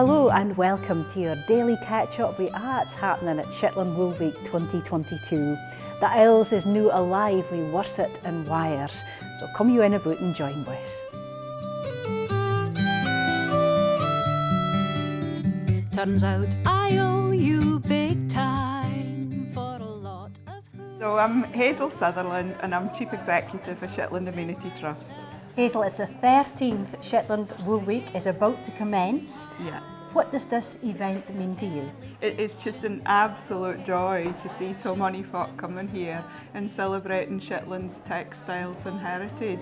Hello and welcome to your daily catch-up with arts happening at Shetland Wool Week 2022. The Isles is new alive with worset and wires, so come you in about and join with us. Turns out I owe you big time for a lot of food. So I'm Hazel Sutherland and I'm Chief Executive of Shetland Amenity Trust. Hazel, it's the 13th Shetland Wool Week is about to commence. Yeah. What does this event mean to you? It's just an absolute joy to see so many folk coming here and celebrating Shetland's textiles and heritage.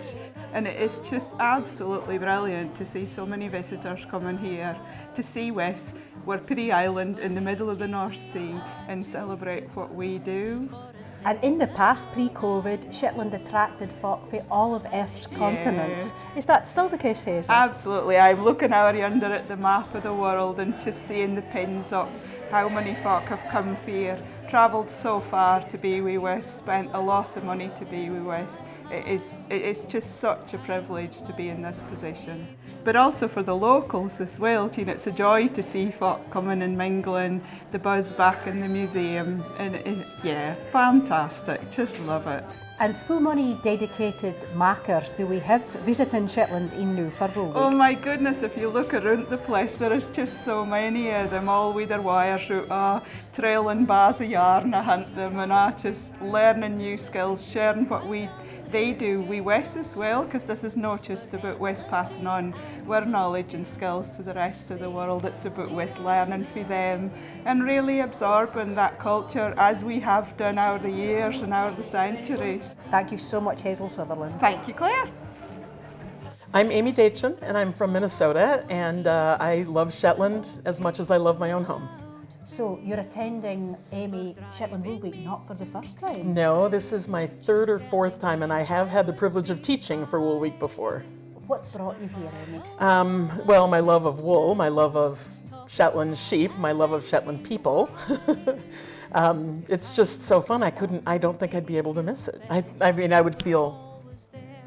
And it is just absolutely brilliant to see so many visitors coming here to see West. We're pretty island in the middle of the North Sea and celebrate what we do. And in the past, pre-COVID, Shetland attracted folk from all of Earth's continents. Is that still the case, Hazel? Absolutely. I'm looking out yonder at the map of the world and just seeing the pins up how many folk have come here, travelled so far to be with West, spent a lot of money to be with West. It is just such a privilege to be in this position. But also for the locals as well, you know, it's a joy to see folk coming and mingling, the buzz back in the museum, and yeah, fantastic, just love it. And full money dedicated markers do we have visiting Shetland in new for Wool Week? Oh my goodness, if you look around the place, there is just so many of them, all with their wires out, trailing bars of yarn, I hunt them, and just learning new skills, sharing what they do with West as well, because this is not just about West passing on our knowledge and skills to the rest of the world, it's about West learning for them and really absorbing that culture as we have done over the years and over the centuries. Thank you so much, Hazel Sutherland. Thank you, Claire. I'm Amy Dietzen and I'm from Minnesota, and I love Shetland as much as I love my own home. So you're attending, Amy, Shetland Wool Week not for the first time? No, this is my third or fourth time, and I have had the privilege of teaching for Wool Week before. What's brought you here, Amy? Well, my love of wool, my love of Shetland sheep, my love of Shetland people. It's just so fun. I don't think I'd be able to miss it. I mean, I would feel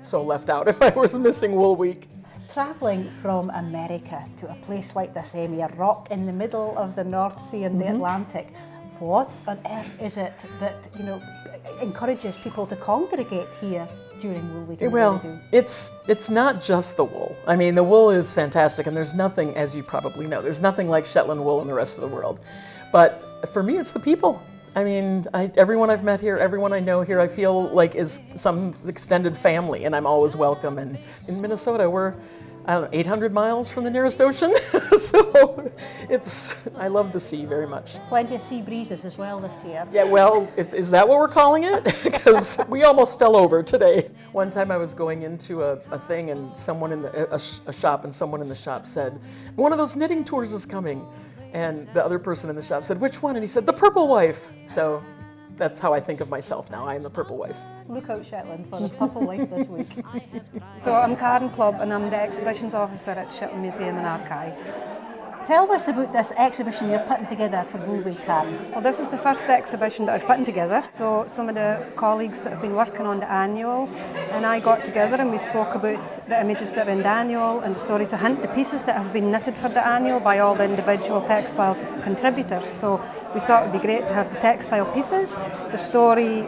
so left out if I was missing Wool Week. Travelling from America to a place like this, Amy, a rock in the middle of the North Sea and the Atlantic, what on earth is it that, you know, encourages people to congregate here during Wool Week? Well, it's not just the wool. I mean, the wool is fantastic, and there's nothing, as you probably know, there's nothing like Shetland wool in the rest of the world. But for me, it's the people. I mean, everyone I've met here, everyone I know here, I feel like is some extended family, and I'm always welcome. And in Minnesota, we're, I don't know, 800 miles from the nearest ocean, so I love the sea very much. Plenty of sea breezes as well this year. Yeah, well, is that what we're calling it? Because we almost fell over today. One time I was going into a thing, and someone in a shop, and someone in the shop said, "One of those knitting tours is coming." And the other person in the shop said, "Which one?" And he said, "The Purple Wife." So that's how I think of myself now. I am the Purple Wife. Look out, Shetland, for the Purple Wife this week. So I'm Karen Clubb and I'm the Exhibitions Officer at Shetland Museum and Archives. Tell us about this exhibition you're putting together for Wool Week, Karen. Well, this is the first exhibition that I've put together. So some of the colleagues that have been working on the annual and I got together and we spoke about the images that are in the annual and the stories, the pieces that have been knitted for the annual by all the individual textile contributors. So we thought it would be great to have the textile pieces, the story,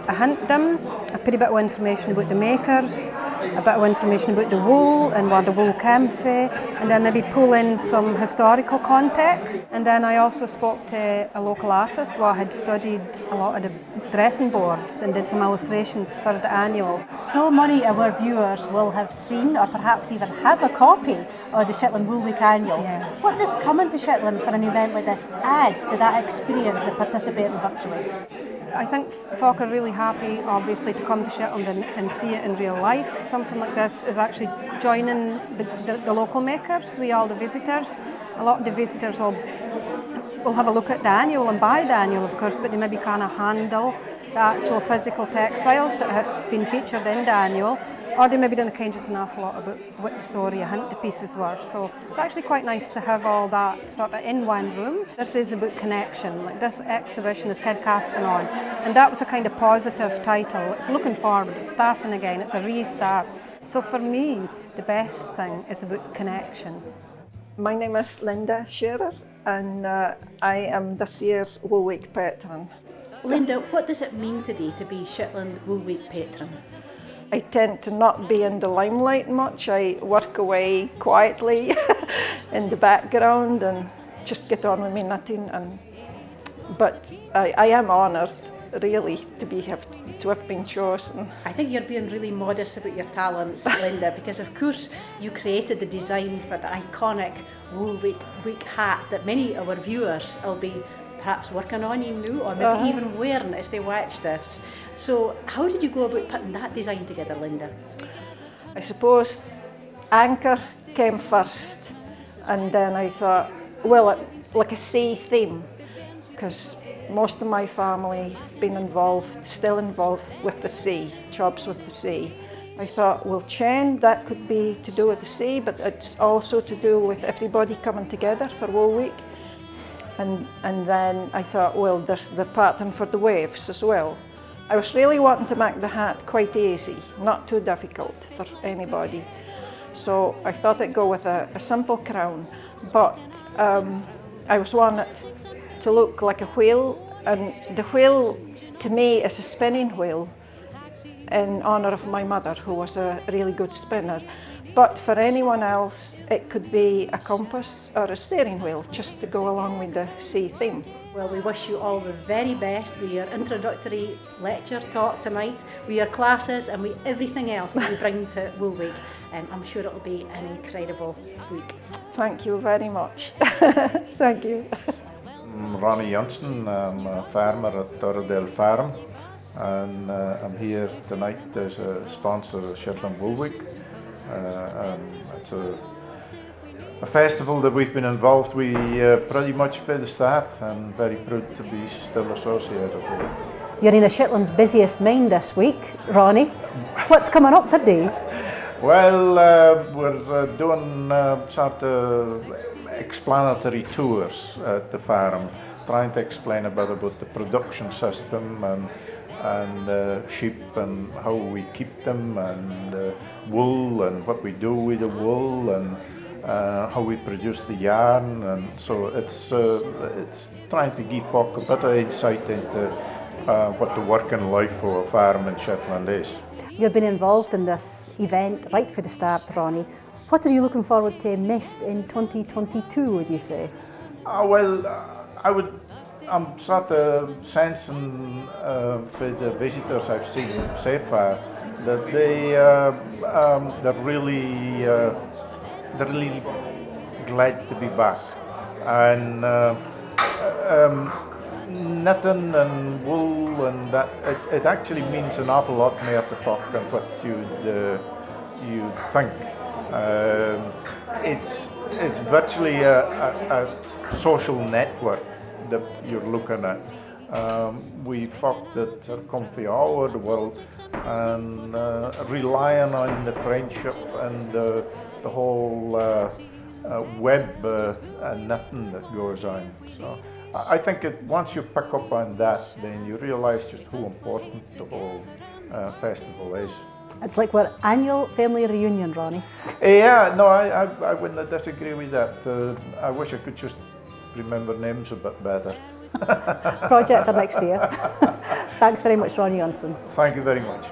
them, a pretty bit of information about the makers, a bit of information about the wool and where the wool came from, and then maybe pull in some historical context. And then I also spoke to a local artist who had studied a lot of the dressing boards and did some illustrations for the annuals. So many of our viewers will have seen or perhaps even have a copy of the Shetland Wool Week annual. Yeah. What does coming to Shetland for an event like this add to that experience of participating virtually? I think folk are really happy, obviously, to come to Shetland and see it in real life. Something like this is actually joining the local makers, all the visitors. A lot of the visitors will have a look at the annual and buy the annual, of course, but they maybe can't handle the actual physical textiles that have been featured in the annual, or they maybe don't kind just an awful lot about what the story of the pieces were. So it's actually quite nice to have all that sort of in one room. This is about connection. Like this exhibition is Kid Casting On, and that was a kind of positive title. It's looking forward, it's starting again, it's a restart. So for me, the best thing is about connection. My name is Linda Shearer, and I am this year's Wool Week Patron. Linda, what does it mean today to be Shetland Wool Week Patron? I tend to not be in the limelight much. I work away quietly in the background and just get on with my knitting. But I am honoured, really, to have been chosen. I think you're being really modest about your talents, Linda, because of course you created the design for the iconic Wool Week hat that many of our viewers will be perhaps working on or maybe even wearing as they watch this. So how did you go about putting that design together, Linda? I suppose anchor came first, and then I thought, well, like a sea theme, because most of my family have been still involved with the sea, jobs with the sea. I thought, well, chain, that could be to do with the sea, but it's also to do with everybody coming together for Wool Week. And then I thought, well, there's the pattern for the waves as well. I was really wanting to make the hat quite easy, not too difficult for anybody. So I thought I'd go with a simple crown, but I was wanting it to look like a wheel, and the wheel to me is a spinning wheel in honour of my mother, who was a really good spinner. But for anyone else, it could be a compass or a steering wheel, just to go along with the sea theme. Well, we wish you all the very best with your introductory lecture talk tonight, with your classes and with everything else that you bring to Wool Week. I'm sure it'll be an incredible week. Thank you very much. Thank you. I'm Ronnie Johnson. I'm a farmer at Torredale Farm, and I'm here tonight as a sponsor of Shetland Wool Week. It's a festival that we've been involved with pretty much from the start, and very proud to be still associated with it. You're in a Shetland's busiest mind this week, Ronnie. What's coming up today? Well, we're doing sort of explanatory tours at the farm, trying to explain a bit about the production system and sheep and how we keep them, and wool and what we do with the wool, and how we produce the yarn. And so it's trying to give folk a bit of insight into what the working life of a farm in Shetland is. You've been involved in this event right from the start, Ronnie. What are you looking forward to most in 2022, would you say? I'm sort of sensing for the visitors I've seen so far that they're really glad to be back, and knitting and wool and that it actually means an awful lot more to folk than what you'd think. It's virtually a social network that you're looking at. We folk that are come from all over the world, and relying on the friendship and the whole web and knitting that goes on. So I think once you pick up on that, then you realise just how important the whole festival is. It's like our annual family reunion, Ronnie. Yeah, no, I wouldn't disagree with that. I wish I could just remember names a bit better. Project for next year. Thanks very much, Ronnie Johnson. Thank you very much.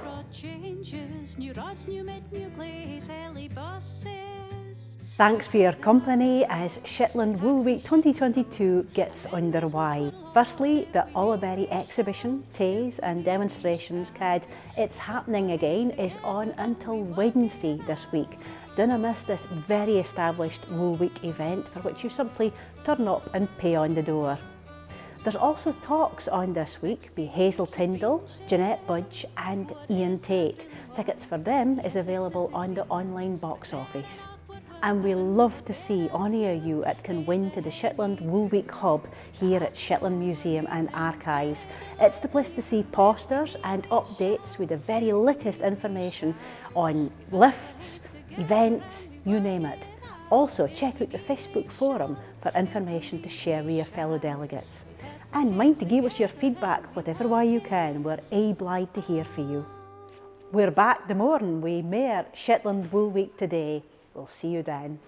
Thanks for your company as Shetland Wool Week 2022 gets underway. Firstly, the Ullaberry exhibition, tays and demonstrations CAD It's Happening Again is on until Wednesday this week. Dinna miss this very established Wool Week event for which you simply turn up and pay on the door. There's also talks on this week by Hazel Tyndall, Jeanette Budge and Ian Tate. Tickets for them is available on the online box office. And we love to see any of you that can win to the Shetland Wool Week Hub here at Shetland Museum and Archives. It's the place to see posters and updates with the very latest information on lifts, events, you name it. Also check out the Facebook forum for information to share with your fellow delegates. And mind to give us your feedback whatever way you can, we're glad to hear from you. We're back the morning with more Shetland Wool Week today. We'll see you then.